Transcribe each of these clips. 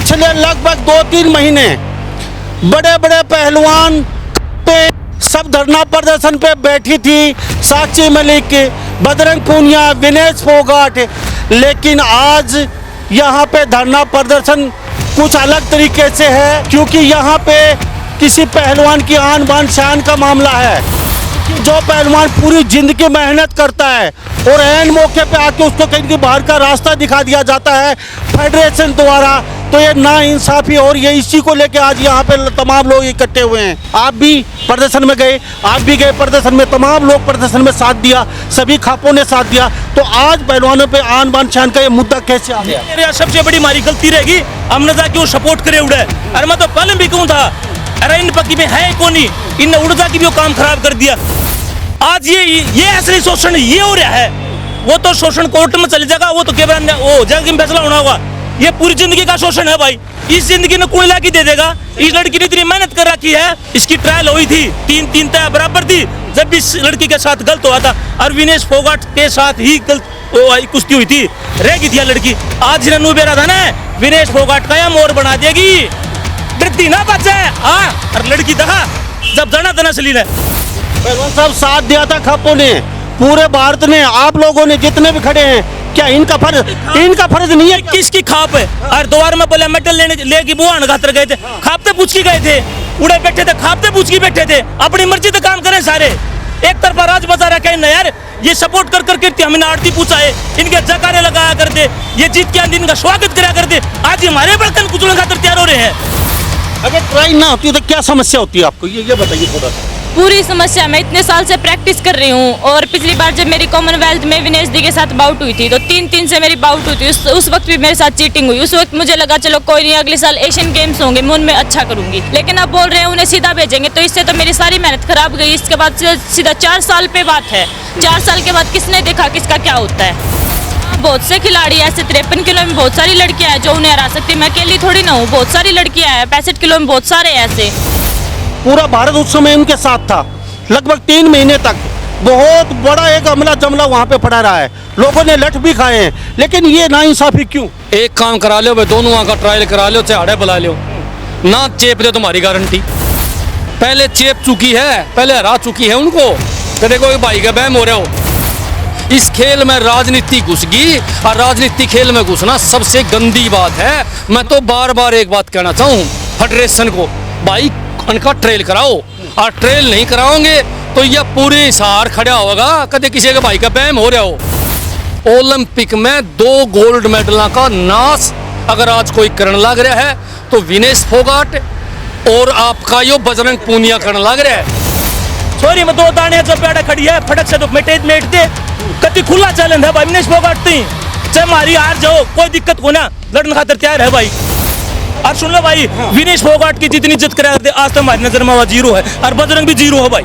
पिछले लगभग 2-3 महीने बड़े बड़े पहलवान पे सब धरना प्रदर्शन पे बैठी थी, साक्षी मलिक, बजरंग पूनिया, विनेश फोगाट। लेकिन आज यहाँ पे धरना प्रदर्शन कुछ अलग तरीके से है, क्योंकि यहाँ पे किसी पहलवान की आन बान शान का मामला है। जो पहलवान पूरी जिंदगी मेहनत करता है और ऐन मौके पे आके उसको कहीं बाहर का रास्ता दिखा दिया जाता है फेडरेशन द्वारा, तो ये नाइंसाफी। और ये इसी को लेके आज यहाँ पे तमाम लोग इकट्ठे हुए हैं। आप भी प्रदर्शन में गए, आप भी गए प्रदर्शन में, तमाम लोग प्रदर्शन में साथ दिया, सभी खापों ने साथ दिया। तो आज पहलवानों पे आन बान शान का ये मुद्दा कैसे आ गया? मेरे सबसे बड़ी हमारी गलती रहेगी, हमने जाके वो सपोर्ट करे उड़े। अरे मैं तो पहले भी कहूँ था, अरे इन पक्की में है कौन नहीं, इनने उड़ जाके भी वो काम खराब कर दिया। आज ये असली शोषण ये हो रहा है। वो तो शोषण कोर्ट में चले जाएगा, वो तो केवल वो जग फैसला होना होगा। ये पूरी जिंदगी का शोषण है भाई। इस जिंदगी में कोई लाके दे देगा। इस लड़की ने इतनी मेहनत कर रखी है, इसकी ट्रायल हुई थी, 3-3 तय बराबर थी जब इस लड़की के साथ गलत हुआ था। और विनेश फोगाट के साथ ही गलत कुश्ती हुई थी, रह गई थी लड़की। आज रणू बेरा था ना, विनेश फोगाट का या मोर बना देगी, डरती ना बचे। हाँ, और लड़की देखा जब जाना था नस्ली ने, पहलवान साहब साथ दिया था खापों ने, पूरे भारत ने, आप लोगों ने जितने भी खड़े हैं, क्या इनका फर्ज नहीं है? किसकी खाप है? और द्वार में बोले मेडल लेके बुआन खातर गए थे, खापते पूछ के गए थे, उड़े बैठे थे, खापते पूछ के बैठे थे। अपनी मर्जी से काम करें सारे, एक तरफा राज बजा रखा है ना यार। ये सपोर्ट कर करके हमने आरती पूछा है, इनके जकारे लगाया करते, ये जीत के इनका स्वागत करा करते। आज हमारे बर्तन कुचलने खातर तैयार हो रहे हैं। अगर ट्राई ना होती तो क्या समस्या होती है आपको, ये बताइए थोड़ा सा। पूरी समस्या, मैं इतने साल से प्रैक्टिस कर रही हूँ और पिछली बार जब मेरी कॉमनवेल्थ में विनेश दी के साथ बाउट हुई थी तो 3-3 से मेरी बाउट हुई थी। उस वक्त भी मेरे साथ चीटिंग हुई। उस वक्त मुझे लगा चलो कोई नहीं, अगले साल एशियन गेम्स होंगे, मैं उनमें अच्छा करूंगी। लेकिन अब बोल रहे हैं उन्हें सीधा भेजेंगे, तो इससे तो मेरी सारी मेहनत खराब गई। इसके बाद सीधा 4 साल पे बात है। 4 साल के बाद किसने देखा किसका क्या होता है। बहुत से खिलाड़ी ऐसे 53 किलो में बहुत सारी लड़कियां हैं जो उन्हें हरा सकती है। मैं अकेली थोड़ी ना हूँ, बहुत सारी लड़कियां हैं। 65 किलो में बहुत सारे ऐसे। पूरा भारत उस समय उनके साथ था, लगभग 3 महीने तक बहुत बड़ा एक अमला जमला वहाँ पे पड़ा रहा है, लोगों ने लठ भी खाए हैं। लेकिन ये नाइंसाफी क्यों? एक काम करा लो भाई, दोनों वहाँ का ट्रायल करा लो, चाहे बुला लो ना, चेप दे तुम्हारी गारंटी। पहले चेप चुकी है, पहले हरा चुकी है उनको, तो देखो भाई का बहम हो रहा हो। इस खेल में राजनीति घुस गई, और राजनीति खेल में घुसना सबसे गंदी बात है। मैं तो बार बार एक बात कहना चाहूँ फेडरेशन को, भाई उनका ट्रेल कराओ, और ट्रेल नहीं कराओगे तो यह पूरे हिसार खड़ा होगा, कदे किसी के भाई का बहम हो रहा हो। ओलंपिक में 2 गोल्ड मेडलों का नाश अगर आज कोई करने लग रहा है तो विनेश फोगाट और आपका यो बजरंग पूनिया करने लग रहा है। सॉरी मैं 2 दाने जब पेड़ा खड़ी है, फटक से तो मेट दे, कति खुला चैलेंज है भाई। विनेश फोगाट थी, चाहे हमारी हार जाओ कोई दिक्कत को ना, लड़ने खातर तैयार है भाई। और सुन लो भाई, विनेश फोगाट की जितनी इज्जत करा आज तो हमारी नजर में वो 0 है, और बजरंग भी 0 है भाई।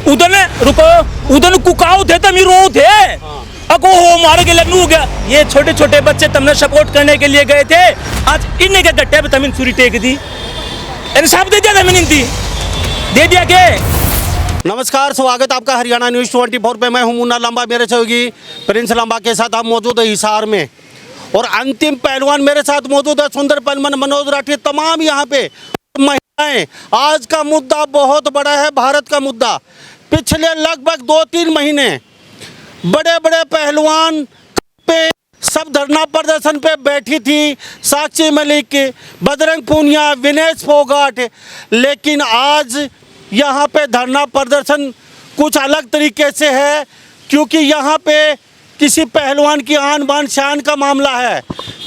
उधर ने रुको, उधर कुकाऊ थे तम रो थे, अको हो मारे के लगनू हो गया। ये छोटे छोटे बच्चे तुमने सपोर्ट करने के लिए गए थे, आज इन्हें के गट्टे पे तमिन छुरी टेक दी, इंसाफ दे दिया तमिन इनती दे दिया के। नमस्कार, स्वागत आपका हरियाणा न्यूज़ 24 पे। मैं हूं मुन्ना लांबा, मेरे सहयोगी प्रिंस लांबा के साथ आप मौजूद है हिसार में। और अंतिम पहलवान मेरे साथ मौजूद है, सुंदर पहलवान मनोज राठी, तमाम यहाँ पे महिलाएं। आज का मुद्दा बहुत बड़ा है, भारत का मुद्दा। पिछले लगभग 2-3 महीने बड़े बड़े पहलवान पे सब धरना प्रदर्शन पे बैठी थी, साक्षी मलिक, बजरंग पूनिया, विनेश फोगाट। लेकिन आज यहाँ पे धरना प्रदर्शन कुछ अलग तरीके से है, क्योंकि यहाँ पे किसी पहलवान की आन बान शान का मामला है।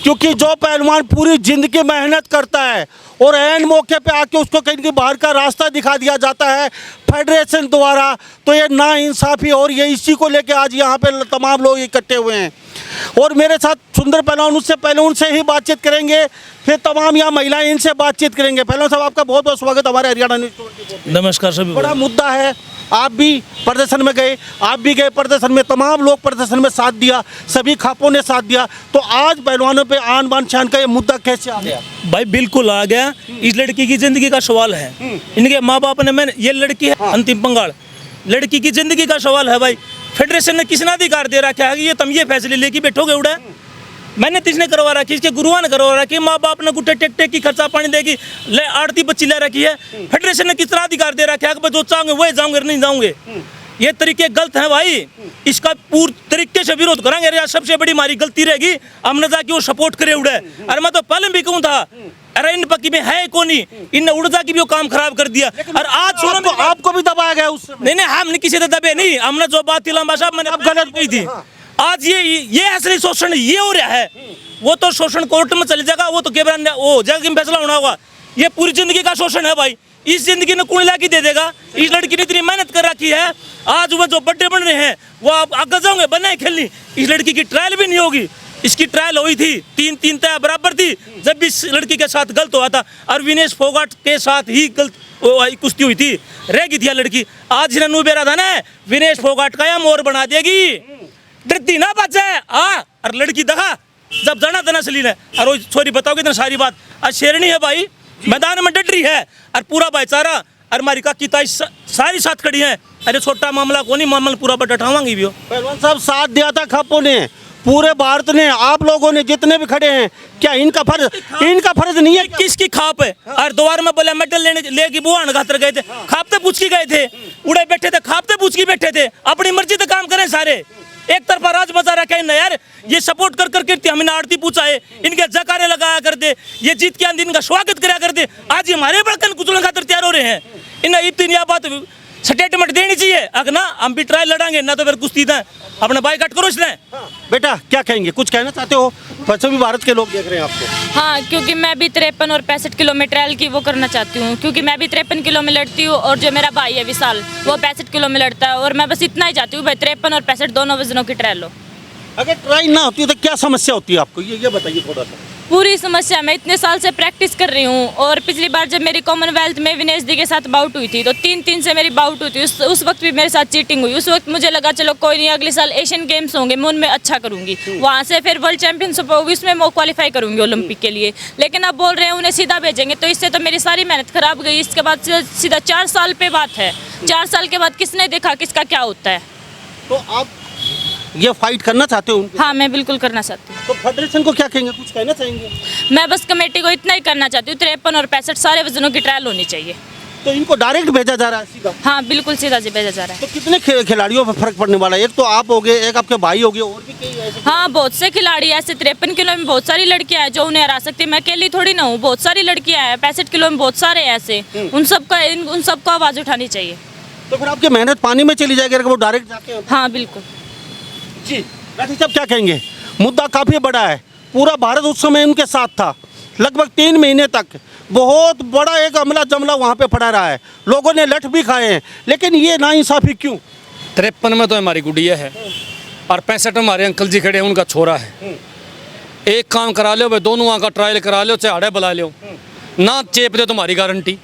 क्योंकि जो पहलवान पूरी जिंदगी मेहनत करता है और ऐन मौके पे आके उसको कहीं बाहर का रास्ता दिखा दिया जाता है फेडरेशन द्वारा, तो ये नाइंसाफी। और ये इसी को लेके आज यहाँ पे तमाम लोग इकट्ठे हुए हैं। और मेरे साथ सुंदर पहलवान, उससे पहले उनसे ही बातचीत करेंगे, फिर तमाम यहाँ महिलाएं इनसे बातचीत करेंगे। पहलवान साहब, आपका बहुत बहुत स्वागत हमारे हरियाणा न्यूज़ 24। नमस्कार सभी। बड़ा मुद्दा है, आप भी प्रदर्शन में गए, आप भी गए प्रदर्शन में, तमाम लोग प्रदर्शन में साथ दिया, सभी खापों ने साथ दिया। तो आज पहलवानों पे आन बान शान का ये मुद्दा कैसे आ गया? भाई बिल्कुल आ गया। इस लड़की की जिंदगी का सवाल है, इनके माँ बाप ने, मैंने ये लड़की है अंतिम पंगाल, लड़की की जिंदगी का सवाल है भाई। फेडरेशन ने किसने अधिकार दे रखा है कि ये तुम ये फैसले लेके बैठोगे उड़ा? मैंने तिसने करवा रखी, इसके गुरुआ ने करवा रखी, माँ बाप ने गुट्टे टेक की खर्चा पानी देगी, ले आड़ती बच्ची ले रखी है। फेडरेशन ने किस तरह अधिकार दे रखा है कि जो चाहोगे वही जाऊंगे नहीं जाऊंगे। ये तरीके गलत है भाई, इसका पूर्ण तरीके से विरोध करेंगे। यार सबसे बड़ी हमारी गलती रहेगी हमने जाके वो सपोर्ट करे उड़े। अरे मैं तो पहले भी कहूँ था, अरे इन पक्की में है कौन ही, इन उड़ जाके भी वो काम खराब कर दिया। और आज सुनो आपको भी दबाया गया उस समय। नहीं, हमने किसी से दबे नहीं, हमने जो बात थी लंबा साहब मैंने गलत कही थी। आज ये असली शोषण ये हो रहा है, वो तो शोषण कोर्ट में चले जाएगा, वो तो केवल वो जगह फैसला होना होगा। ये पूरी जिंदगी का शोषण है भाई, इस जिंदगी ने कौन लाके दे देगा। इस लड़की ने इतनी मेहनत कर रखी है, आज वो जो बड्डे बन रहे हैं वो आप आगे जाओगे बनाए खेलनी। इस लड़की की ट्रायल भी नहीं होगी, इसकी ट्रायल हुई थी, 3-3 तय बराबर थी जब भी इस लड़की के साथ गलत हुआ था। और विनेश फोगाट के साथ ही गलत कुश्ती हुई थी, रह गई थी यह लड़की। आज जिन्हें नू बेरा था ना, विनेश फोगाट का या मोर बना देगी, डरती ना बचे। और लड़की दखा जब जाना था नसली ने, और वो छोरी बताओगे ना सारी बात, आज शेरनी है भाई, मैदान में डट रही है। और पूरा भाईचारा और हमारी काकी ताई सारी साथ खड़ी है। अरे छोटा मामला को नहीं, मामला पूरा बट उठावांगी भी। पहलवान साहब साथ दिया था खापों ने, पूरे भारत ने, आप लोगों ने जितने भी खड़े हैं, क्या इनका फर्ज नहीं है? किसकी खाप है? और द्वार में बोले मेडल लेके बुआन खातर गए थे, खापते पूछ के गए थे, उड़े बैठे थे, खापते पूछ के बैठे थे। अपनी मर्जी से काम करें सारे, एक तरफा राज बचा रखा है यार। ये सपोर्ट कर करके हमने आरती पूछा है, इनके जकारे लगाया करते, ये जीत के अंदर इनका स्वागत कराया करते। आज ये हमारे बड़कन कुचलन खातर तैयार हो रहे हैं। इन्हें इतनी बात स्टेटमेंट देनी चाहिए, अगर ना हम भी ट्रायल लड़ांगे ना तो फिर कुश्ती दें, अपना बाइकआउट करो इसने। बेटा क्या कहेंगे, कुछ कहना चाहते हो? पश्चिमी भारत के लोग देख रहे हैं आपको। हाँ, क्योंकि मैं भी 53 और 65 किलो में ट्रायल की वो करना चाहती हूँ, क्योंकि मैं भी 53 किलो में लड़ती हूँ और जो मेरा भाई है विशाल वो 65 किलो में लड़ता है। और मैं बस इतना ही चाहती हूँ भाई 53 और 65 दोनों वजनों की ट्रायल हो। अगर ट्रायल ना होती तो क्या समस्या होती है आपको, ये बताइए थोड़ा सा। पूरी समस्या, मैं इतने साल से प्रैक्टिस कर रही हूँ और पिछली बार जब मेरी कॉमनवेल्थ में विनेश दी के साथ बाउट हुई थी तो 3-3 से मेरी बाउट हुई थी। उस वक्त भी मेरे साथ चीटिंग हुई। उस वक्त मुझे लगा चलो कोई नहीं, अगले साल एशियन गेम्स होंगे, मैं उनमें अच्छा करूंगी, वहाँ से फिर वर्ल्ड चैंपियनशिप होगी, उसमें मैं क्वालिफाई करूंगी ओलंपिक के लिए। लेकिन अब बोल रहे हैं उन्हें सीधा भेजेंगे, तो इससे तो मेरी सारी मेहनत खराब गई। इसके बाद सीधा 4 साल पे बात है, 4 साल के बाद किसने देखा किसका क्या होता है। तो आप ये फाइट करना चाहते हो उनके? हाँ, मैं बिल्कुल करना चाहती हूँ। तो फेडरेशन को क्या कहेंगे, कुछ कहना चाहेंगे? मैं बस कमेटी को इतना ही करना चाहती हूँ, 53 और 65 सारे वजनों की ट्रायल होनी चाहिए। तो इनको डायरेक्ट भेजा जा रहा है सीधा? हाँ, बिल्कुल सीधा से भेजा जा रहा है। तो कितने खिलाड़ियों पर फर्क पड़ने वाला है? एक तो आप हो गए, एक आपके भाई हो गए, और भी कई ऐसे। हाँ, बहुत से खिलाड़ी ऐसे 53 किलो में बहुत सारी लड़कियां हैं जो उन्हें हरा सकती है। मैं अकेली थोड़ी ना हूँ, बहुत सारी लड़कियां हैं। 65 किलो में बहुत सारे ऐसे, उन सबको आवाज़ उठानी चाहिए। तो फिर आपकी मेहनत पानी में चली जाएगी अगर वो डायरेक्ट जाके। हाँ, बिल्कुल जी राठी साहब क्या कहेंगे? मुद्दा काफ़ी बड़ा है, पूरा भारत उस समय उनके साथ था, लगभग 3 महीने तक बहुत बड़ा एक अमला जमला वहाँ पे पड़ा रहा है, लोगों ने लठ भी खाए हैं, लेकिन ये नाइंसाफ़ी क्यों? 53 में तो हमारी गुड़िया है और 65 में हमारे अंकल जी खड़े हैं, उनका छोरा है। एक काम करा लो भाई, दोनों वहाँ का ट्रायल करा लो, चाहे आड़े बुला लो, ना चेप दे तुम्हारी गारंटी।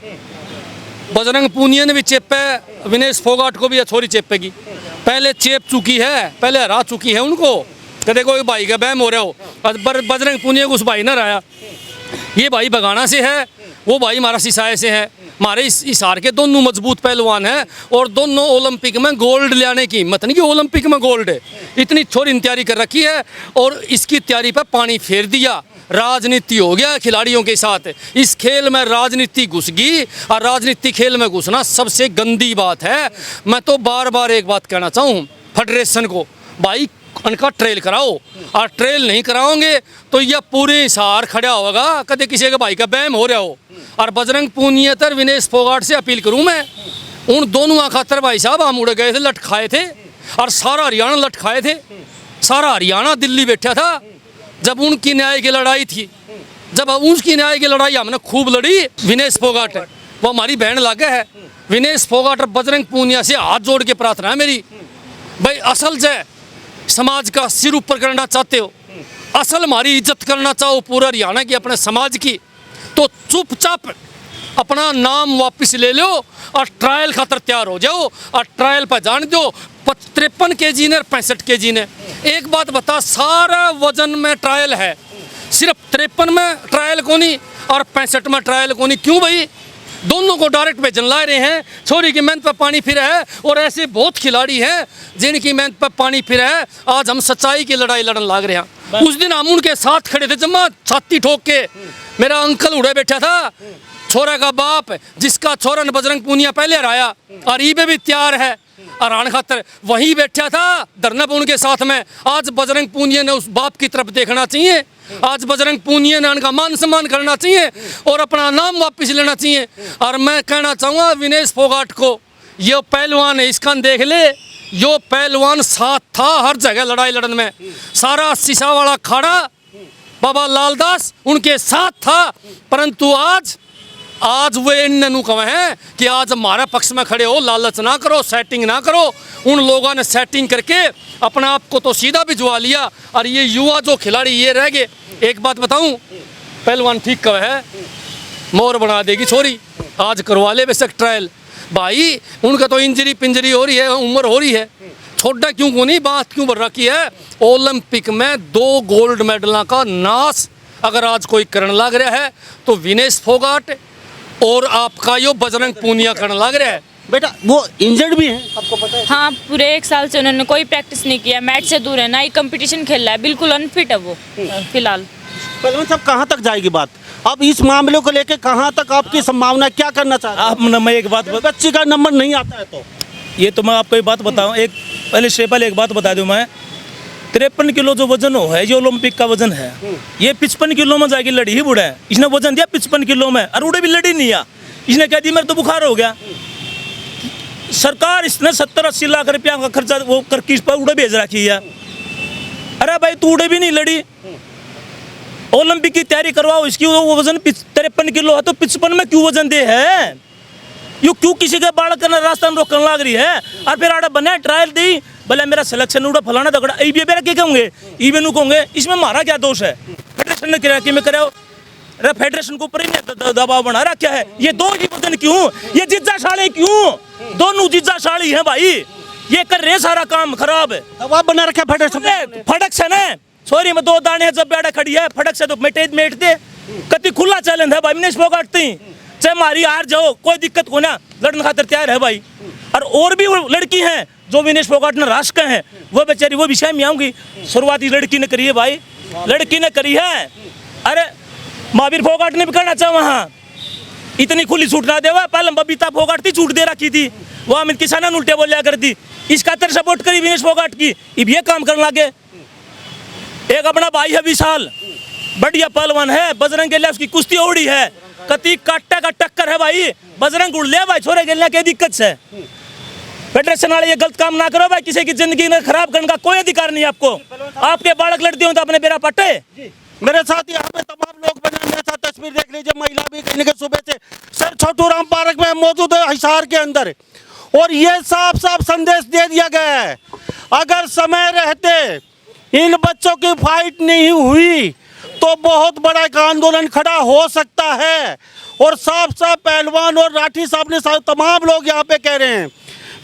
बजरंग पूनिया ने भी चेपे, विनेश फोगाट को भी ये छोरी चेपेगी। पहले चेप चुकी है, पहले हरा चुकी है उनको, कदे कोई भाई का बहम हो रहा हो। बजरंग पूनिया को उस भाई ने हराया, ये भाई बगाना से है, वो भाई हमारा सिसाए से है। हमारे इस हिसार के दोनों मजबूत पहलवान हैं और दोनों ओलंपिक में गोल्ड लाने की हिम्मत नहीं कि ओलंपिक में गोल्ड है, इतनी छोरी तैयारी कर रखी है और इसकी तैयारी पर पानी फेर दिया। राजनीति हो गया खिलाड़ियों के साथ, इस खेल में राजनीति घुस गई और राजनीति खेल में घुसना सबसे गंदी बात है। मैं तो बार बार एक बात कहना चाहूँ फेडरेशन को, भाई उनका ट्रेल कराओ, और ट्रेल नहीं कराओगे तो यह पूरे हिसार खड़ा होगा, कदे किसी के भाई का बहम हो रहा हो। और बजरंग पूनिया विनेश फोगाट से अपील करूँ मैं, उन दोनों खातर भाई साहब हम उड़ गए थे, लट खाए थे और सारा हरियाणा लट खाए थे, सारा हरियाणा दिल्ली बैठा था जब उनकी न्याय की लड़ाई थी। जब उसकी न्याय की लड़ाई हमने खूब लड़ी, विनेश फोगाट वो हमारी बहन लागे है। विनेश फोगाट और बजरंग पूनिया से हाथ जोड़ के प्रार्थना है मेरी, भाई असल जय समाज का सिर ऊपर करना चाहते हो, असल हमारी इज्जत करना चाहो पूरा हरियाणा की, अपने समाज की, तो चुपचाप अपना नाम वापस ले लो और ट्रायल खातर तैयार हो जाओ। और ट्रायल पर जान दो 53 kg ने और 65 kg ने। एक बात बता, सारा वजन में ट्रायल है, सिर्फ 53 में ट्रायल को नहीं और 65 में ट्रायल को नहीं। क्यों भाई? दोनों को डायरेक्ट भेजन ला रहे हैं, छोरी की मेहनत पर पानी फिर है और ऐसे बहुत खिलाड़ी हैं जिनकी मेहनत पर पानी फिर है। आज हम सच्चाई की लड़ाई लड़न लाग रहे हैं। उस दिन हम उनके साथ खड़े थे जम्मा छाती ठोक के। मेरा अंकल उड़े बैठा था, छोरा का बाप, जिसका छोरा ने बजरंग पूनिया पहले हराया और ईबे भी तैयार है हराने खातर, वहीं बैठा था धरना पे उनके साथ में। आज बजरंग पूनिया ने उस बाप की तरफ देखना चाहिए, आज बजरंग पूनिया ने उनका मान सम्मान करना चाहिए और अपना नाम वापस लेना चाहिए। और मैं कहना चाहूँगा विनेश फोगाट को, ये पहलवान है, इसका देख ले, यो पहलवान साथ था हर जगह लड़ाई लड़न में। सारा शीशा वाला खाड़ा बाबा लालदास उनके साथ था, परंतु आज वे इन्हें कहे हैं कि आज हमारे पक्ष में खड़े हो, लालच ना करो, सेटिंग ना करो। उन लोगों ने सेटिंग करके अपने आप को तो सीधा भिजवा लिया और ये युवा जो खिलाड़ी ये रह गए। एक बात बताऊं, पहलवान ठीक कहे है, मोर बना देगी छोरी, आज करवा ले बेशक ट्रायल भाई। उनका तो इंजरी पिंजरी हो रही है, उम्र हो रही है, छोटा क्यों को नहीं, बात क्यों बढ़ रखी है। ओलंपिक में 2 गोल्ड मेडल का नाश अगर आज कोई करने लग रहा है तो विनेश फोगाट और आपका यो बजरंग पूनिया करने लग रहा है। बेटा वो इंजर्ड भी हैं, आपको पता है? हाँ, पूरे 1 साल से उन्होंने कोई प्रैक्टिस नहीं किया, मैच से दूर है, ना ही कंपटीशन खेल रहा है, बिल्कुल अनफिट है वो फिलहाल। पहलवान साहब कहाँ तक जाएगी बात? अब इस मामले को लेकर कहाँ तक आपकी संभावना, क्या करना चाह रहे हैं? आप मैं एक बात बच्ची का नंबर नहीं आता है तो ये तो मैं आपको एक बात बताऊं, एक पहले से पहले एक बात बता दूं मैं, 53 किलो जो वजन हो है, जो ओलंपिक का वजन है, ये 55 किलो में जाके लड़ी ही बुढ़ा है। इसने वजन दिया 55 किलो में और उड़े भी लड़ी नहीं आ, इसने कह दी मेरे तो बुखार हो गया। सरकार इसने 70-80 लाख रुपया का खर्चा वो करके इस पर उड़े भेज रखी है। अरे भाई तू उड़े भी नहीं लड़ी, ओलंपिक की तैयारी करवाओ, इसकी वो वजन 53 किलो है तो 55 में क्यों वजन दे है? यू क्यों किसी के बालक करना रास्ता में रोकने लग रही है? और फिर आड़ा बने ट्रायल दी, भले मेरा सिलेक्शन उड़ा फलाना दगड़ा, ये मेरा क्या कहोगे, ये नु कहोगे, इसमें हमारा क्या दोष है? फेडरेशन ने किया कि मैं करे, अरे फेडरेशन को ऊपर ही दबाव बना रहा क्या है? ये 2 ही वजन क्यों, ये जिज्जाशाली क्यों? दोनों जिज्जाशाली हैं भाई, ये कर रहे सारा काम खराब है। दबाव बना रखा फेडरेशन ने। फटक से ना, सॉरी मैं 2 दाने जब बेड़ा खड़ी है, फटक से तो मेट दे, कति खुला चैलेंज है भाई, विनेश फोगाट चाहे मारी हार जाओ कोई दिक्कत को ना, लड़ने खातर तैयार है भाई। और भी वो लड़की हैं जो विनेश फोगाट ने राष्ट्र के हैं, वो बेचारी वो विषय में आऊंगी, शुरुआती लड़की ने करी है भाई, लड़की ने करी है। अरे महावीर फोगाट ने भी करना चाहे वहाँ, इतनी खुली छूट ना देवा, पहले बबीता फोगाट थी छूट दे रखी थी, वो अमित किसान उल्टे बोलिया करती, इस खातर सपोर्ट करी विनेश फोगाट की, अब ये काम करने लगे। एक अपना भाई है विशाल, बढ़िया पहलवान है, बजरंग के लिए उसकी कुश्ती उड़ी है, कति काटा का टक्कर है भाई, बजरंग उड़ ले भाई, छोरे गेलने की दिक्कत से। फेडरेशन वाले ये गलत काम ना करो भाई, किसी की जिंदगी में खराब करने का कोई अधिकार नहीं आपको। आपके बालक लड़ते हो तो अपने बेरा पटे। मेरे साथ यहाँ पे तमाम लोग बने, मेरे साथ तस्वीर देख लीजिए, महिला भी कहीं के सुबह से सर छोटू राम पार्क में मौजूद है हिसार के अंदर, और ये साफ साफ संदेश दे दिया गया है, अगर समय रहते इन बच्चों की फाइट नहीं हुई तो बहुत बड़ा एक आंदोलन खड़ा हो सकता है। और साफ साफ पहलवान और राठी साहब ने तमाम लोग यहाँ पे कह रहे हैं,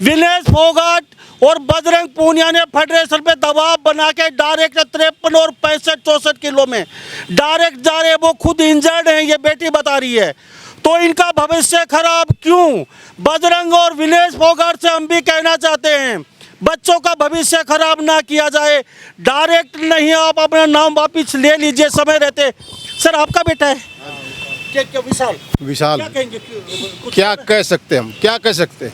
विनेश फोगाट और बजरंग पूनिया ने फेडरेशन पे दबाव बना के डायरेक्ट 53 और 65-64 किलो में डायरेक्ट जा रहे हैं, वो खुद इंजर्ड हैं, ये बेटी बता रही है, तो इनका भविष्य खराब क्यों? बजरंग और विनेश फोगाट से हम भी कहना चाहते हैं, बच्चों का भविष्य खराब ना किया जाए, डायरेक्ट नहीं, आप अपना नाम वापिस ले लीजिए समय रहते। सर आपका बेटा है क्या विशाल? विशाल क्या कहेंगे? क्या कह सकते हम, क्या कह सकते?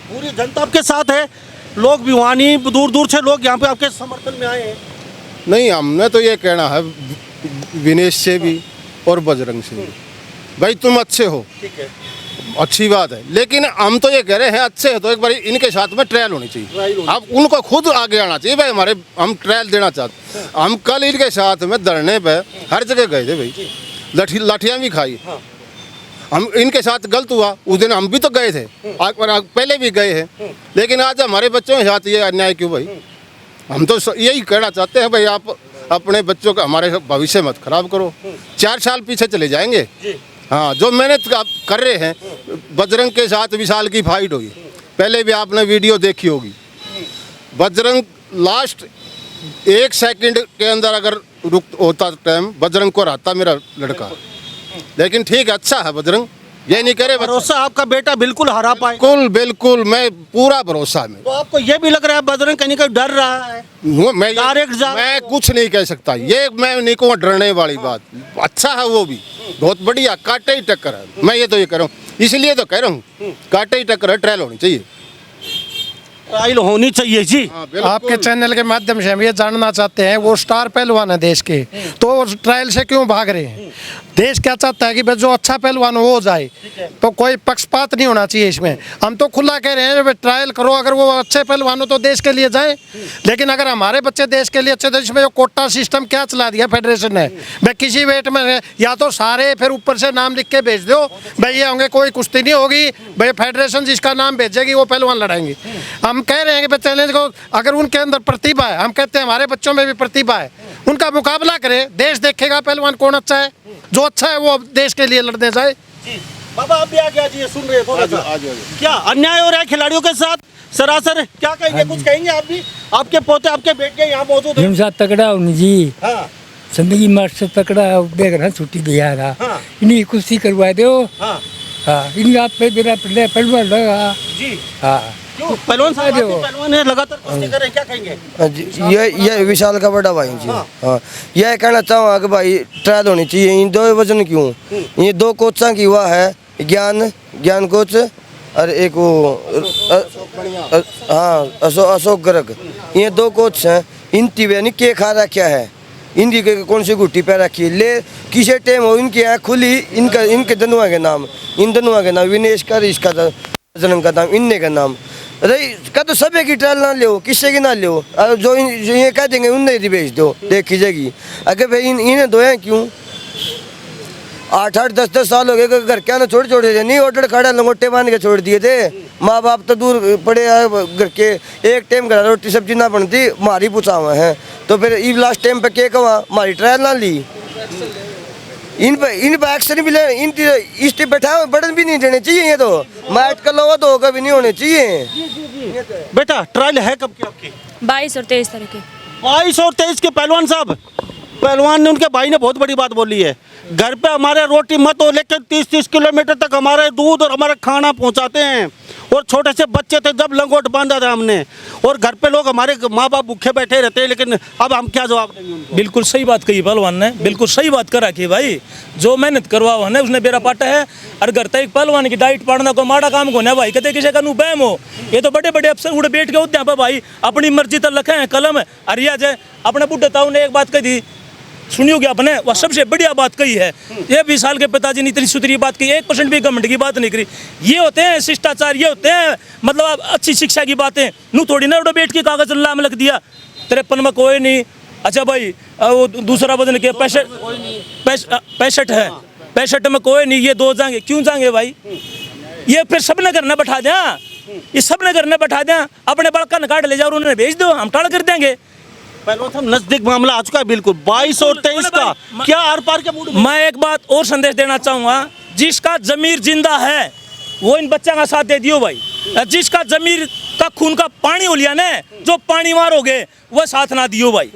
पूरी जनता आपके साथ है, लोग भिवानी दूर दूर से लोग यहाँ पे आपके समर्थन में आए हैं। नहीं, हमने तो ये कहना है विनेश से भी और बजरंग से भी, भाई तुम अच्छे हो, ठीक है, अच्छी बात है, लेकिन हम तो ये कह रहे हैं अच्छे हैं तो एक बार इनके साथ में ट्रायल होनी चाहिए। अब उनको खुद आगे आना चाहिए भाई, हमारे हम ट्रायल देना चाहते हैं। हम कल इनके साथ में धरने पे हर जगह गए थे भाई, लाठियाँ भी खाई, हम इनके साथ गलत हुआ, उस दिन हम भी तो गए थे, पहले भी गए हैं, लेकिन आज हमारे बच्चों के साथ ये अन्याय क्यों भाई? हम तो यही कहना चाहते हैं भाई, आप अपने बच्चों का हमारे भविष्य मत खराब करो, 4 साल पीछे चले जाएंगे। हाँ, जो मेहनत कर रहे हैं, बजरंग के साथ विशाल की फाइट हुई, पहले भी आपने वीडियो देखी होगी, बजरंग लास्ट 1 सेकंड के अंदर अगर रुक होता टाइम, बजरंग को रहता मेरा लड़का, लेकिन ठीक है, अच्छा है बजरंग, ये नहीं करे भरोसा आपका बेटा बिल्कुल हरा पाए, बिल्कुल बिल्कुल, मैं पूरा भरोसा में। तो आपको ये भी लग रहा है बजरंग कहीं का डर रहा है? मैं डायरेक्ट जा मैं कुछ नहीं कह सकता, ये मैं नहीं कहूँ डरने वाली बात। अच्छा है वो भी, बहुत बढ़िया, काटे ही टक्कर है। मैं ये तो ये कह रहा हूँ, इसलिए तो कह रहा हूँ काटे ही टक्कर है, ट्रायल होनी चाहिए। ट्रायल होनी चाहिए जी। हाँ, बिल्कुल। आपके चैनल के माध्यम से हम ये जानना चाहते हैं, वो स्टार पहलवान है देश के, तो वो ट्रायल से क्यों भाग रहे हैं? देश क्या चाहता है कि भाई जो अच्छा पहलवान हो जाए, तो कोई पक्षपात नहीं होना चाहिए इसमें। हम तो खुला कह रहे हैं ट्रायल करो, अगर वो अच्छे पहलवान हो तो देश के लिए जाए। लेकिन अगर हमारे बच्चे देश के लिए अच्छे, तो इसमें जो कोटा सिस्टम क्या चला दिया फेडरेशन ने, भाई किसी वेट में या तो सारे फिर ऊपर से नाम लिख के भेज दो, भाई ये होंगे, कोई कुश्ती नहीं होगी, भाई फेडरेशन जिसका नाम भेजेगी वो पहलवान लड़ाएंगे। हम कह रहे हैं कि चैलेंज को, अगर उनके अंदर प्रतिभा है, हम कहते हैं हमारे बच्चों में भी प्रतिभा है, उनका मुकाबला करे, देश देखेगा पहलवान कौन अच्छा है, जो अच्छा है वो देश के लिए लड़ने जाए। बाबा आप भी आ गया जी, सुन रहे हैं थोड़ा सा। क्या अन्याय हो रहा है खिलाड़ियों के साथ सरासर? क्या कहेंगे, कुछ कहेंगे आप भी? आपके पोते आपके बेटे यहाँ मौजूद हैं। हिमसा तगड़ा होनी जी, हाँ जिंदगी मास्टर तगड़ा देख रहा छुट्टी दिया रहा, हाँ। इन्हीं कुश्ती करवा दो। हाँ हाँ, इन आप पे मेरा पहलवान लगा। जी। हाँ, क्यों पहलवान साहब, आप भी पहलवान है, लगातार कुश्ती कर रहे हैं, क्या कहेंगे? ये विशाल का बड़ा भाई जी। हाँ, यह कहना चाहूँगा कि भाई ट्रायल होनी चाहिए। इन दो वजन क्यों, ये दो कोचा की हुआ है, ज्ञान कोच और एक वो हाँ अशोक गर्ग, ये दो कोच हैं। इन तीव्र के खा रखा है, इनकी कौन सी गुट्टी पे रखी है, ले किसी टाइम हो इनकी आँख खुली, इनके दनुआ के नाम, इन दनुआ के नाम, विनेश का, इसका जन्म का नाम, इनने का नाम रही का, तो सभी की ट्रायल ना लो, किसी की ना लो, जो ये कह देंगे उन्हें ही भेज दो, देखी जाएगी। अगर भाई इन्हें दो हैं क्यों, 8-8 10-10 साल हो गए, घर क्या ना छोटे थे, नहीं ऑर्डर खड़ा लंगोटे बांध के छोड़ दिए थे। माँ बाप तो दूर पड़े घर के, एक टाइम घर रोटी सब्जी ना बनती, मारी पूछा हुआ है, तो फिर ई लास्ट टाइम पे क्या कहा, हमारी ट्रायल ना ली। इन पे एक्शन भी ले, इन इस पे बैठा बटन भी नहीं देने चाहिए, ये तो मैट का लोहा तो कभी नहीं होने चाहिए। बेटा ट्रायल है कब की आपकी? 22 और 23 तारीख के। 22 और 23 के पहलवान साहब, पहलवान ने, उनके भाई ने बहुत बड़ी बात बोली है, घर पे हमारे रोटी मत हो, लेकिन 30-30 किलोमीटर तक हमारे दूध और हमारा खाना पहुंचाते हैं। और छोटे से बच्चे थे जब लंगोट बांधा था हमने, और घर पे लोग हमारे माँ बाप भूखे बैठे रहते हैं, लेकिन अब हम क्या जवाब देंगे उनको? बिल्कुल सही बात कही पहलवान ने, बिल्कुल सही बात कर रखी है भाई। जो मेहनत करवा हुआ है उसने बेरा पाटा है, और घर तक पहलवान की डाइट पाड़ना को माड़ा काम को ना भाई, कहते किसी का बैम हो। ये तो बड़े बड़े अफसर उड़े बैठ के होते हैं भाई, अपनी मर्जी तक लिखे हैं कलम, अरिया जाए। अपने बुढ़े ताऊ ने एक बात कही थी, सुनी होगी आपने, वह सबसे बढ़िया बात कही है। ये विशाल के पिताजी ने इतनी सुथरी बात की, 1% भी घमंड की बात नहीं करी। ये होते हैं शिष्टाचार, ये होते हैं मतलब अच्छी शिक्षा की बातें। नू थोड़ी ना उड़ो बैठ के कागज अल्लाह में लिख दिया 53 में कोई नहीं। अच्छा भाई वो दूसरा वजन के 65 है, 65 में कोई नहीं, ये 2 जाएंगे, क्यों जाएंगे भाई? ये फिर सब ने करना बैठा दें, ये सब ने करना बैठा दें, अपने बड़का काट ले जाओ, उन्होंने भेज दो, हम टाड़ कर देंगे। पहलवान साहब नजदीक मामला आ चुका है बिल्कुल, 22 और 23 का, क्या आर पार के मूड में? मैं एक बात और संदेश देना चाहूँगा, जिसका जमीर जिंदा है वो इन बच्चों का साथ दे दियो भाई। जिसका जमीर का खून का पानी हो लिया ना, जो पानी मार हो गए, वह साथ ना दियो भाई।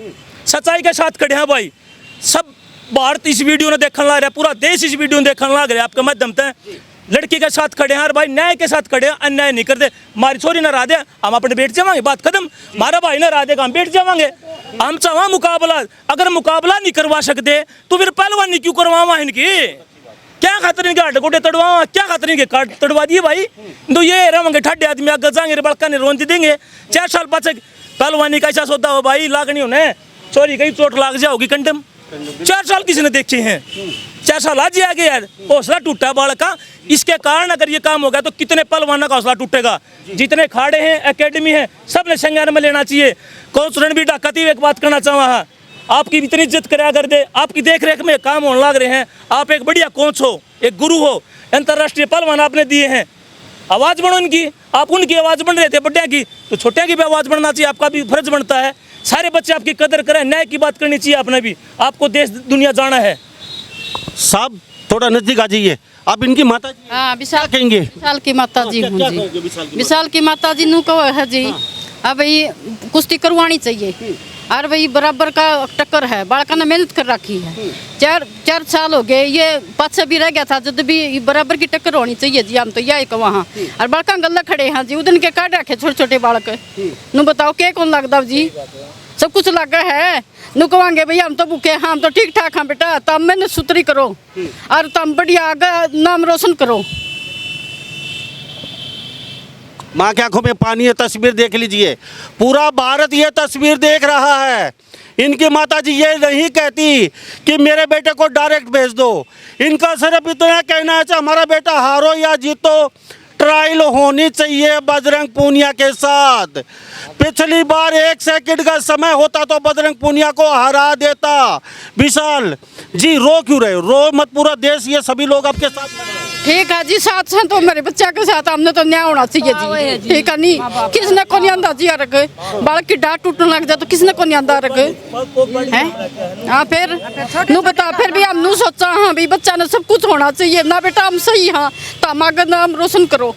सच्चाई के साथ खड़े हैं भाई। सब भारत इस वीडियो ने देखने लग रहा है, पूरा देश इस वीडियो ने देखने लग रहा है आपके माध्यम से। लड़की के साथ खड़े हैं और भाई न्याय के साथ खड़े हैं, अन्याय नहीं करते। हमारी छोरी ना रा दे, हम अपने बैठ जावांगे, बात खत्म। हमारा भाई ना रा देगा, हम बैठ जावांगे। हम चाहे मुकाबला, अगर मुकाबला नहीं करवा सकते तो फिर पहलवानी क्यों करवावा इनकी? क्या खातर इनके हड्ड गोटे तड़वावा, क्या खातर इनके काट तड़वा दिए भाई? तो ये रहोगे ठाडे आदमी आगे जाएंगे, बड़का ने रोन देंगे। 4 साल पाचे पहलवानी का ऐसा सौदा हो भाई, लागनी होने छोरी कहीं चोट लाग जाओगी कंडम। 4 साल किसी ने देखे हैं, 4 साल आज ही आ गए यार, हौसला टूटा बालक का। इसके कारण अगर ये काम हो गया तो कितने पहलवानों का हौसला टूटेगा। जितने खाड़े हैं, एकेडमी है, सब ने संज्ञान में लेना चाहिए। कोच रणबीर डाकती एक बात करना चाहूँगा, आपकी इतनी इज्जत कराया कर दे, आपकी देख रेख में काम होने लग रहे हैं। आप एक बढ़िया कोच हो, एक गुरु हो, अंतर्राष्ट्रीय पहलवान आपने दिए हैं, आवाज़ बढ़ो इनकी। आप उनकी आवाज़ बन रहे थे बड्डिया की, तो छोटिया की भी आवाज़ बढ़ना चाहिए, आपका भी फर्ज बनता है। सारे बच्चे आपकी कदर करें, न्याय की बात करनी चाहिए आपने भी। आपको देश दुनिया जाना है। साहब थोड़ा नजदीक आ जाइए, आप इनकी माता जी हाँ, विशाल कहेंगे? विशाल की माता जी हूँ क्या जी। कहोगे विशाल की विशाल की माता जी नु कहो है जी। अब ये कुश्ती करवानी चाहिए, और भाई बराबर का टक्कर है, बालका ने मेहनत कर रखी है। 4 साल हो गए, ये पाछे भी रह गया था, जब भी बराबर की टक्कर होनी चाहिए जी। हम तो यही कहा वहाँ और बालका गल्ला खड़े हैं जी, उदन के काट रखे छोटे छोटे बालक। नु बताओ के कौन लगता जी, सब कुछ लगा है। नु कहेंगे भैया हम तो भूखे, हम तो ठीक ठाक हैं बेटा, तब मैंने सुतरी करो और तुम बढ़िया आगे नाम रोशन करो। माँ की आंखों में पानी है, तस्वीर देख लीजिए, पूरा भारत ये तस्वीर देख रहा है। इनकी माताजी ये नहीं कहती कि मेरे बेटे को डायरेक्ट भेज दो, इनका सिर्फ इतना कहना है कि हमारा बेटा हारो या जीतो, ट्रायल होनी चाहिए बजरंग पूनिया के साथ। पिछली बार 1 सेकंड का समय होता तो बजरंग पूनिया को हरा देता। विशाल जी रो क्यों रहे हो? रो मत, पूरा देश ये सभी लोग आपके साथ हैं। ठीक है जी, साथ हैं तो मेरे बच्चा के साथ हमने तो न्याय होना चाहिए जी। ठीक है नहीं, किसने को नहीं आंदा जी रख, बालक की डांट टूटने लग जाए तो किसने को नहीं आंदा रख है। हाँ फिर नू बता, फिर भी हम नू सोचा हाँ भाई बच्चा ने सब कुछ होना चाहिए ना बेटा, हम सही हाँ तो हम आगे नाम रोशन करो।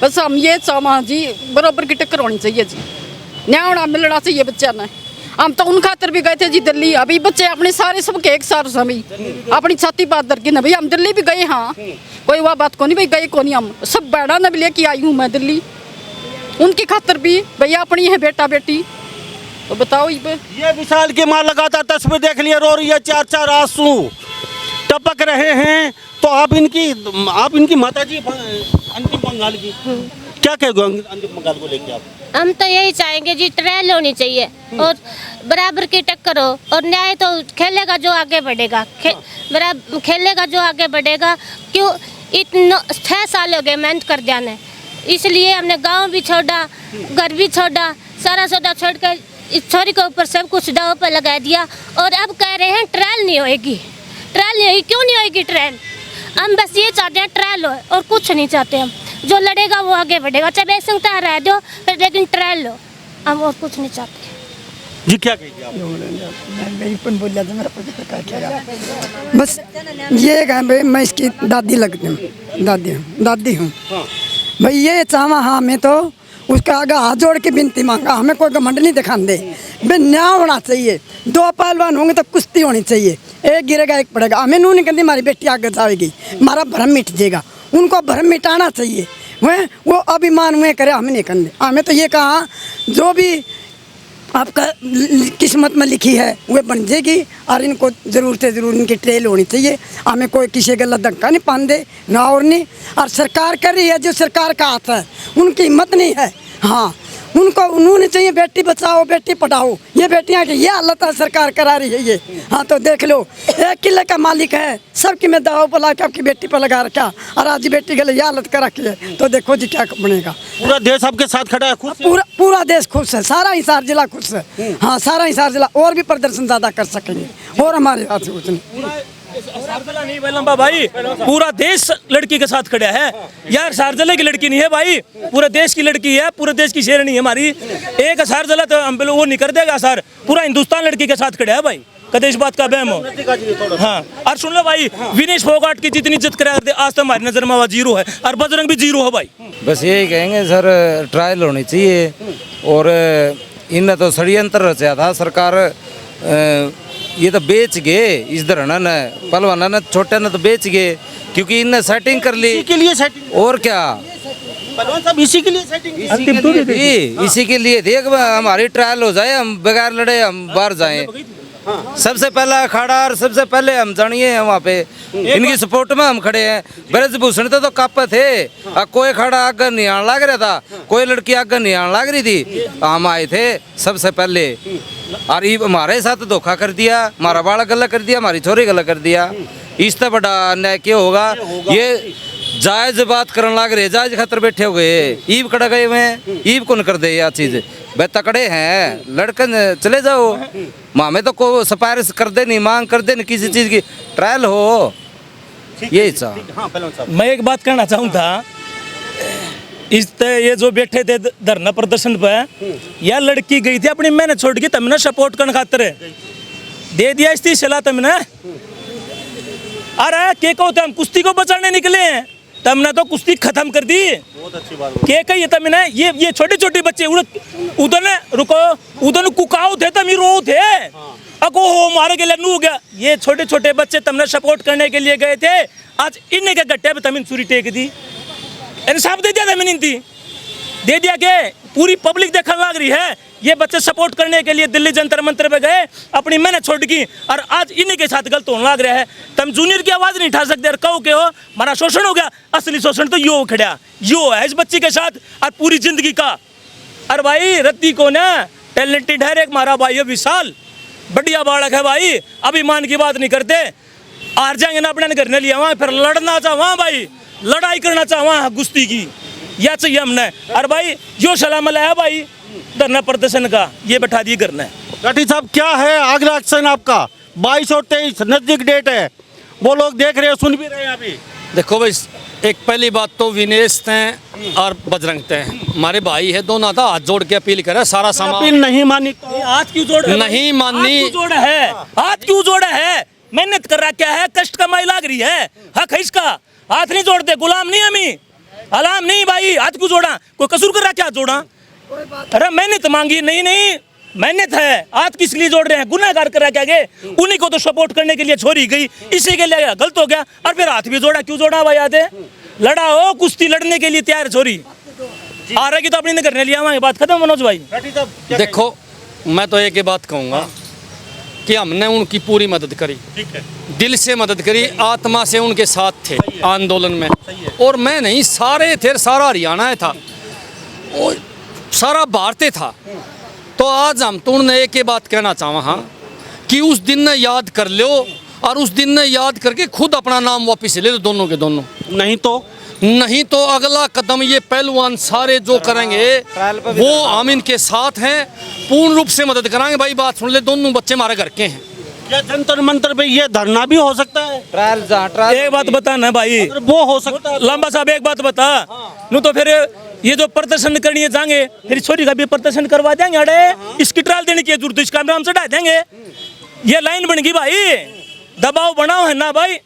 बस हम ये चाहवा जी, बराबर की टक्कर होनी चाहिए जी, न्याय होना मिलना चाहिए बच्चा ने। हम तो उन खातर भी गए थे जी दिल्ली, अभी बच्चे अपने सारे सबके एक साथ समय अपनी छाती बात दर के ना भाई हम दिल्ली भी गए। हाँ कोई वह बात को नहीं भाई, गए को नहीं, हम सब बैठा न भी लेके आई हूँ मैं दिल्ली, उनकी खातर भी भैया अपनी है बेटा बेटी। तो बताओ ये विशाल की माँ लगातार तस्वीर देख लिया, रो रही है, 4 आंसू टपक रहे हैं। तो आप इनकी माताजी अंतिम बंगाल की क्या कहोगे अंतिम बंगाल को लेके आप? हम तो यही चाहेंगे जी, ट्रायल होनी चाहिए और बराबर की टक्कर हो और न्याय तो खेलेगा जो आगे बढ़ेगा, बराबर खेलेगा जो आगे बढ़ेगा। क्यों इतना 6 साल हो गए मेहनत कर दिया ने, इसलिए हमने गांव भी छोड़ा, घर भी छोड़ा, सारा सौदा छोड़ कर इस छोरी के ऊपर सब कुछ दाव पर लगा दिया। और अब कह रहे हैं ट्रायल नहीं होएगी, ट्रायल नहीं होगी। क्यों नहीं होएगी ट्रायल? हम बस ये चाहते हैं ट्रायल हो और कुछ नहीं चाहते हम, जो लड़ेगा वो आगे बढ़ेगा, चाहे बेसंगता हरा दो फिर, लेकिन ट्रायल लो, हम और कुछ नहीं चाहते जी। क्या कहेंगे आप? बोल बस ये है भाई, मैं इसकी दादी लगती हूँ, दादी हूँ भाई। ये चाहवा हाँ, मैं तो उसका आगे हाथ जोड़ के विनती मांगा, हमें कोई घमंड नहीं दिखाने दे भाई, न्याय होना चाहिए। 2 पहलवान होंगे तो कुश्ती होनी चाहिए, एक गिरेगा एक पड़ेगा। हमें नू नहीं कहती हमारी बेटी आगे जाएगी, हमारा भ्रम मिट जाएगा, उनको भ्रम मिटाना चाहिए। वो अभिमान में करे, हमें नहीं करने। हमें तो ये कहा जो भी आपका किस्मत में लिखी है वो बन जाएगी, और इनको ज़रूर से ज़रूर इनकी ट्रेल होनी चाहिए। हमें कोई किसी गलत धक्का नहीं पान दे ना, और नहीं। और सरकार कर रही है, जो सरकार का हाथ है उनकी हिम्मत नहीं है। हाँ उनको उन्होंने चाहिए बेटी बचाओ बेटी पढ़ाओ, ये बेटियां की ये हालत है, सरकार करा रही है ये। हाँ तो देख लो, 1 किले का मालिक है, सबकी मैं दाव पर ला के आपकी बेटी पर लगा रखा, और आज बेटी के लिए ये हालत कर रखी है। तो देखो जी क्या बनेगा। पूरा देश आपके साथ खड़ा है, खुश? पूरा देश खुश है, सारा हिसार जिला खुश है। हाँ सारा हिसार जिला और भी प्रदर्शन ज्यादा कर सकेंगे, और हमारे हाथ से कुछ नहीं। सारजला नहीं भाई लंबा भाई, पूरा देश लड़की के साथ खड़ा है यार। सारजला की लड़की नहीं है भाई, पूरे देश की लड़की है, पूरे देश की शेरनी है हमारी। एक सारजला तो हम वो नहीं कर देगा सर, पूरा हिंदुस्तान लड़की के साथ खड़ा है भाई, कदे इस बात का बहम हो। हाँ और सुन लो भाई, विनेश फोगाट की जितनी इज्जत करा आज तो हमारी नजर में वो 0 है, और बजरंग भी 0 है भाई। बस यही कहेंगे सर, ट्रायल होनी चाहिए। और इनने तो षड्यंत्र रचा था सरकार, ये तो बेच गए इस धरना ने, पहलवाना ने छोटे ने तो बेच गए, क्योंकि इनने सेटिंग कर ली। इसी के लिए सेटिंग, और क्या पहलवान साहब इसी के लिए सेटिंग, इसी के लिए देख हमारी ट्रायल हो जाए, हम बगैर लड़े हम बाहर जाएं। सबसे पहला अखाड़ा और सबसे पहले हम जानिए वहाँ पे इनकी सपोर्ट में हम खड़े हैं। ब्रजभूषण तो कापे थे, कोई खड़ा आगे नहीं आने लग रहा था, कोई लड़की आगे नहीं आने लग रही थी, हम आए थे सबसे पहले। और ये हमारे साथ धोखा कर दिया, हमारा बाड़ा गला कर दिया, हमारी छोरी गला कर दिया। इससे बड़ा अन्याय क्या होगा? ये जायज बात करने लग रहे, जायज खतर बैठे हो गए, ईब कड़ा गए हुए हैं, ईब कौन कर दे यह चीज? वे तकड़े हैं लड़कन, चले जाओ। हमें तो को सिफारिश कर दे नहीं, मांग कर दे नहीं किसी चीज की, ट्रायल हो यही चाह। मैं एक बात कहना चाहूँ था, ये जो बैठे थे धरना प्रदर्शन पे, यह लड़की गई थी अपनी मेहनत छोड़ के, तुमने सपोर्ट करने खातर दे दिया इसकी सलाह तुमने। अरे के कहते हम कुश्ती को बचाने निकले हैं, तमने तो कुश्ती खत्म कर दी। बहुत अच्छी बात। के कही तमने ये छोटे छोटे बच्चे उधर ने रुको उधर कुकाओ थे तमी रो थे अको हो मारे के लन्नू हो गया। ये छोटे छोटे बच्चे तुमने सपोर्ट करने के लिए गए थे, आज इन्हें के गट्टे पे तमिन चूरी टेक दी, इंसाफ दे दिया तमिन इनती दे दिया के पूरी पब्लिक देखने लग रही है। ये बच्चे सपोर्ट करने के लिए दिल्ली जंतर मंतर पे गए, अपनी मेहनत छोड़ की, और आज इन्हीं के साथ गलत होने लग रहा है। तुम जूनियर की आवाज नहीं उठा सकते, कहो के हो हमारा शोषण हो गया। असली शोषण तो यो खड़ा यो है इस बच्ची के साथ और पूरी जिंदगी का। और भाई रत्ती को ना टैलेंटेड है, एक हमारा भाई है विशाल, बढ़िया बालक है भाई, अभिमान की बात नहीं करते। हार जाएंगे ना अपने घर ने लिया वहाँ, फिर लड़ना चाहवा भाई, लड़ाई करना चाहवा कुश्ती की, या चाहिए हमने। और भाई जो सलामल है भाई धरना प्रदर्शन का, ये बैठा दिए करना है। राठी साहब क्या है अगला एक्शन आपका? 22 और 23 नजदीक डेट है, वो लोग देख रहे हैं, सुन भी रहे हैं अभी। देखो भाई, एक पहली बात तो विनेश हैं और बजरंग हैं, हमारे भाई है, दोनों था हाथ जोड़ के अपील करे सारा सामान। अपील नहीं मानी तो हाथ क्यों जोड़ नहीं माननी, हाथ क्यों जोड़ा है? मेहनत कर रहा क्या है, कष्ट कमाई लाग रही है, हक है इसका, हाथ नहीं जोड़ते, गुलाम नहीं हमी, हलाम नहीं भाई, हाथ क्यों जोड़ा? कोई कसूर कर रहा क्या जोड़ा? अरे मेहनत मांगी, नहीं मेहनत है, हाथ किस लिए जोड़ रहे हैं? गुनाहगार कर रहा क्या गे? उन्हीं को तो सपोर्ट करने के लिए छोड़ी गई, इसी के लिए गलत हो गया, और फिर हाथ भी जोड़ा, क्यों जोड़ा भाई? याद है लड़ा हो, कुश्ती लड़ने के लिए तैयार छोरी आ रही तो अपनी करने लिया हमारी बात खत्म। मनोज भाई देखो मैं तो एक ही बात कहूँगा कि हमने उनकी पूरी मदद करी, दिल से मदद करी, आत्मा से उनके साथ थे आंदोलन में, और मैं नहीं सारे थे, सारा हरियाणा था और सारा भारत था। तो आज हम तो उन्हें एक ही बात कहना चाहवा हाँ कि उस दिन ने याद कर लो, और उस दिन ने याद करके खुद अपना नाम वापस ले लो, दोनों के दोनों। नहीं तो अगला कदम ये पहलवान सारे जो करेंगे वो हम इनके साथ हैं, पूर्ण रूप से मदद कराएंगे। भाई बात सुन ले, दोनों बच्चे हमारे घर के हैं। क्या जंतर मंतर पे ये धरना भी हो सकता है? एक बात बता ना भाई, वो हो सकता है। लंबा साहब एक बात बता, नू तो फिर ये जो प्रदर्शन करनी है जाएंगे, फिर छोरी का भी प्रदर्शन करवा देंगे। अरे इसकी ट्रायल देने की जरूरत, इसका हम चढ़ा देंगे। ये लाइन बन गई भाई, दबाव बनाओ है ना भाई,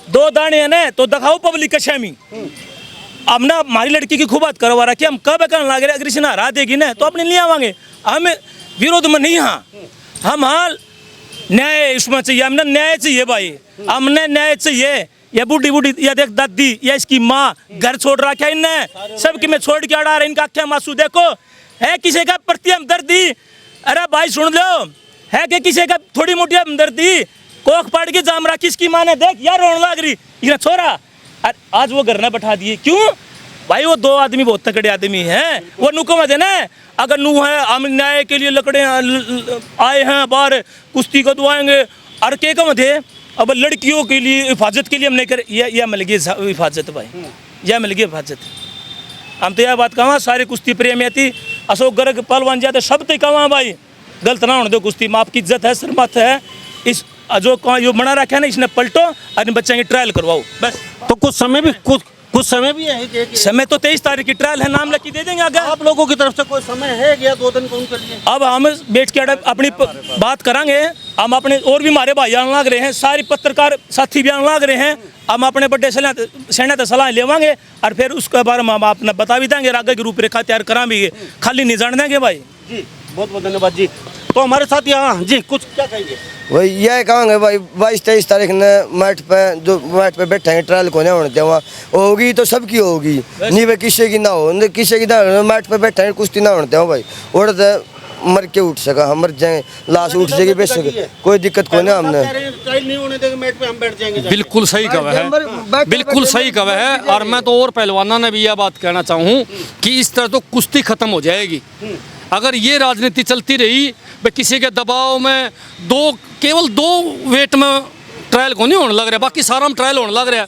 दो दाने है ना तो दिखाओ पब्लिक का शामी। अब ना हमारी लड़की की खूब बात करवा रहा कि हम कब करने लग रहे, अगर इसे हरा देगी ना तो अपने लिए आवांगे, हम विरोध में नहीं। हाँ हम हाल न्याय इसमें चाहिए, हमने न्याय चाहिए भाई, हमने न्याय चाहिए। या बूढ़ी या देख दादी या इसकी माँ घर छोड़ रखा है इनने, सबकी मैं छोड़ के अड़ा रहा, इनका क्या मासूद देखो है, किसी का प्रति हमदर्दी। अरे भाई सुन लो, है कि किसी का थोड़ी मोटी हमदर्दी, कोख पाड़ के जाम रखी इसकी माँ ने, देख यार रोने लग रही ये छोरा, आज वो घर न बैठा दिए। क्यों भाई? वो दो आदमी बहुत तगड़े आदमी हैं, वो नुको मत है ना, अगर नू है हम न्याय के लिए लकड़े आए हैं बाहर कुश्ती को दुआएंगे, और के कम थे अब लड़कियों के लिए हिफाजत के लिए हमने कर, यह मिल गई हिफाजत भाई, यह मिल गई हिफाजत। हम तो यह बात कहा सारे कुश्ती प्रेमी थी, अशोक गर्ग पहलवान जाते सब तो कहा भाई गलत ना होने दो कुश्ती में, आपकी इज्जत है, शर्मत है। इस जो बना रखा है ना, इसने पलटो और इन बच्चों की ट्रायल करवाओ बस। तो कुछ समय भी है समय तो 23 तारीख की ट्रायल है, नाम लिखी दे देंगे। अगर आप लोगों की तरफ से कोई समय है या 2 दिन को उनके लिए? अब हम बैठ के अपनी बात करांगे, हम अपने और भी हमारे भाई आने लग रहे हैं, सारी पत्रकार साथी भी आने लग रहे हैं, हम अपने बड़े सेना से सलाह लेवांगे और फिर उसके बारे में हम अपना बता भी देंगे, आगे की रूपरेखा तैयार करा भी, खाली नहीं जान देंगे भाई जी। बहुत बहुत धन्यवाद जी। तो हमारे साथ यहाँ जी कुछ क्या कहेंगे? वही यह कहेंगे भाई 22-23 तारीख ने मैट पे बैठेंगे, ट्रायल को नहीं होने देवा, होगी तो सबकी होगी, नहीं भाई किसी की ना हो, किसी की ना मैट पे बैठेंगे, कुश्ती ना होने देवा भाई, और मर के उठ सका, हम मर जाएंगे, लाश उठ जाएगी, बेच सके, कोई दिक्कत कोई नहीं। हमने ट्रायल नहीं होने देंगे, मैट पे हम बैठ जाएंगे। बिल्कुल सही कहा है, बिल्कुल सही कहा है। और मैं तो और पहलवाना ने भी यह बात कहना चाहूँ कि इस तरह तो कुश्ती खत्म हो जाएगी अगर ये राजनीति चलती रही। भाई किसी के दबाव में केवल दो वेट में ट्रायल को नहीं होने लग रहा, बाकी सारा में ट्रायल होने लग रहा है।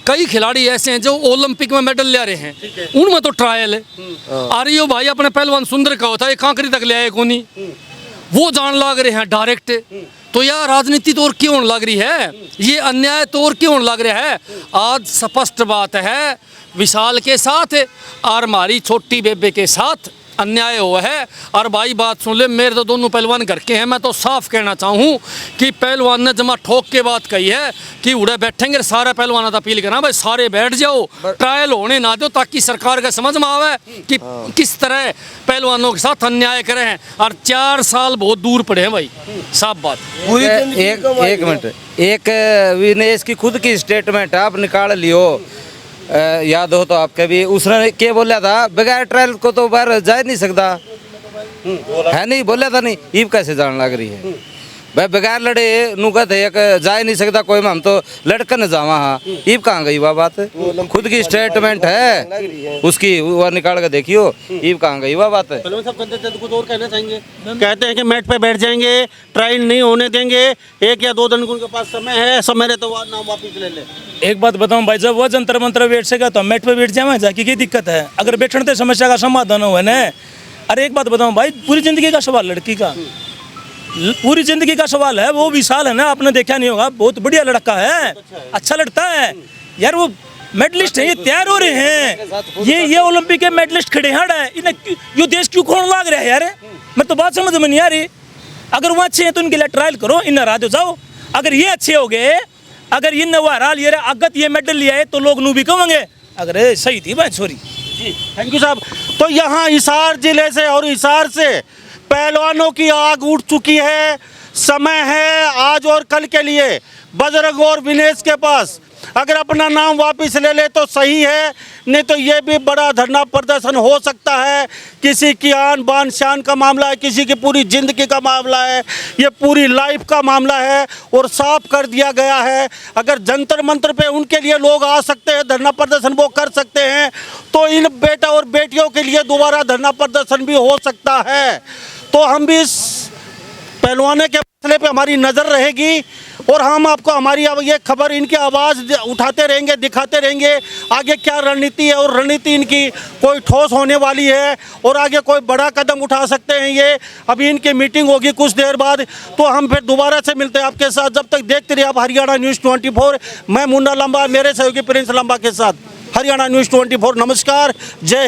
कई खिलाड़ी ऐसे हैं जो ओलंपिक में मेडल ले रहे हैं, उनमें तो ट्रायल है। आर्यो भाई अपने पहलवान सुंदर का होता है, कांकरी तक ले आए को नहीं, वो जान लग रहे हैं डायरेक्ट। तो यह राजनीति तो और क्यों होने लग रही है, ये अन्याय तो और क्यों होने लग रहा है। आज स्पष्ट बात है, विशाल के साथ और हमारी छोटी बेबे के साथ अन्याय हुआ है। और भाई बात सुन ले, मेरे तो दोनों पहलवान घर के हैं, मैं तो साफ कहना चाहूँ कि पहलवान ने जमा ठोक के बात कही है कि उड़े बैठेंगे सारे पहलवान अपील करना भाई सारे बैठ जाओ, ट्रायल होने ना दो, ताकि सरकार का समझ में आवे कि किस तरह पहलवानों के साथ अन्याय करे हैं। और 4 साल बहुत दूर पड़े हैं भाई, साफ बात। एक मिनट, एक विनेश की खुद की स्टेटमेंट आप निकाल लियो, याद हो तो आपके भी, उसने क्या बोला था, बगैर ट्रायल को तो बाहर जा नहीं सकता है, नहीं बोला था नहीं, ईब कैसे जान लग रही है भाई, बगैर लड़े नू कहते एक जा ही नहीं सकता कोई, में हम तो लड़कर न जावा। हाँ ईब कहाँ गई वह बात, खुद की स्टेटमेंट है उसकी, वह निकाल के देखियो, ईब कहाँ गई वह बात है। पहलवान साहब कुछ और कहना चाहेंगे? कहते हैं कि मैट पे बैठ जाएंगे, ट्रायल नहीं होने देंगे, 1 या 2 दिन उनके पास समय है, समय रहे तो नाम वापिस ले ले। एक बात बताऊं भाई, जब वह जंतर मंत्र बैठ सका तो मैट पे बैठ जाए जाके की दिक्कत है, अगर बैठने से समस्या का समाधान हुआ ना। अरे एक बात बताऊं भाई, पूरी जिंदगी का सवाल लड़की का, पूरी जिंदगी का सवाल है। वो विशाल है ना, आपने देखा नहीं होगा, बहुत बढ़िया लड़का है, अच्छा लड़ता है यार, वो मेडलिस्ट है, ये तैयार हो रहे हैं, ये ओलंपिक के मेडलिस्ट खड़े हैं, इन्हें ये देश क्यों खोन लाग रहा है यार, मैं तो बात समझ में नहीं आ रही। अगर वो अच्छे हैं तो इनके लिए ट्रायल करो, इन हरा दो जाओ, अगर ये अच्छे हो गए, अगर इन वो हरा लिए अगत ये मेडल लिया है तो लोग नू भी कहेंगे अगर सही थी भाई, सॉरी जी, थैंक यू साहब। तो यहाँ हिसार जिले से और हिसार से पहलवानों की आग उठ चुकी है, समय है आज और कल के लिए बजरंग और विनेश के पास, अगर अपना नाम वापस ले ले तो सही है, नहीं तो ये भी बड़ा धरना प्रदर्शन हो सकता है। किसी की आन बान शान का मामला है, किसी की पूरी जिंदगी का मामला है, ये पूरी लाइफ का मामला है और साफ कर दिया गया है। अगर जंतर मंतर पे उनके लिए लोग आ सकते हैं, धरना प्रदर्शन वो कर सकते हैं, तो इन बेटा और बेटियों के लिए दोबारा धरना प्रदर्शन भी हो सकता है। तो हम भी इस पहलवानों के मसले पे हमारी नज़र रहेगी और हम आपको हमारी ये खबर, इनकी आवाज़ उठाते रहेंगे, दिखाते रहेंगे आगे क्या रणनीति है, और रणनीति इनकी कोई ठोस होने वाली है और आगे कोई बड़ा कदम उठा सकते हैं ये। अभी इनकी मीटिंग होगी कुछ देर बाद, तो हम फिर दोबारा से मिलते हैं आपके साथ। जब तक देखते रहिए आप हरियाणा न्यूज़ 24। मैं मुन्ना लंबा, मेरे सहयोगी प्रिंस लंबा के साथ, हरियाणा न्यूज़ 24। नमस्कार, जय।